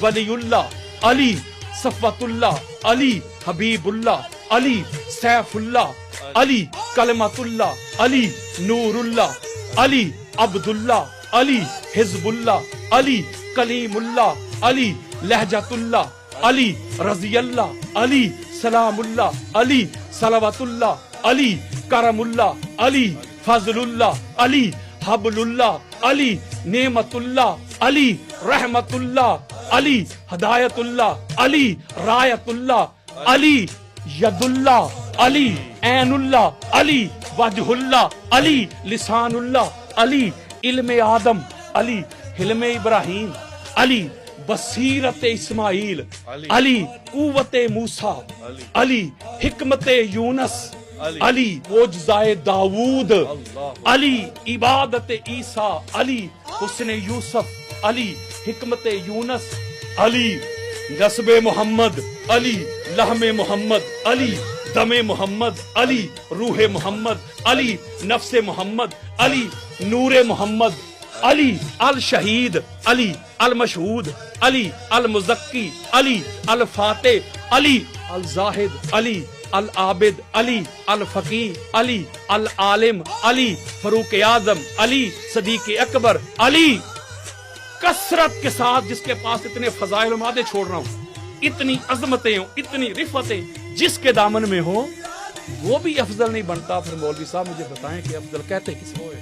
ولی اللہ علی صفوت اللہ علی حبیب اللہ علی سیف اللہ علی کلمت اللہ علی نور اللہ علی عبد اللہ علی حزب اللہ علی کلیم اللہ علی لہجت اللہ علی رضی اللہ علی سلام اللہ علی صلوات اللہ علی کرم اللہ علی فضل اللہ علی حبل اللہ علی نعمت اللہ علی رحمت اللہ علی ہدایت اللہ علی رایت اللہ علی ید اللہ علی عین اللہ علی وجہ اللہ علی لسان اللہ علی علم آدم علی حلم ابراہیم علی بصیرت اسماعیل علی قوت موسیٰ علی حکمت یونس علی معجزۂ داود علی عبادت عیسیٰ علی حسن یوسف علی حکمت یونس علی نسب محمد علی لحم محمد علی دم محمد علی روح محمد علی نفس محمد علی نور محمد علی الشہید علی المشہود علی المزکی علی الفاتح علی الزاہد علی العابد علی الفقی علی العالم علی فاروق اعظم علی صدیق اکبر علی کثرت کے ساتھ جس کے پاس اتنے فضائل و مادے چھوڑ رہا ہوں، اتنی عظمتیں ہوں، اتنی رفتیں جس کے دامن میں ہو، وہ بھی افضل نہیں بنتا۔ پھر مولوی صاحب مجھے بتائیں کہ افضل کہتے کس کو ہے؟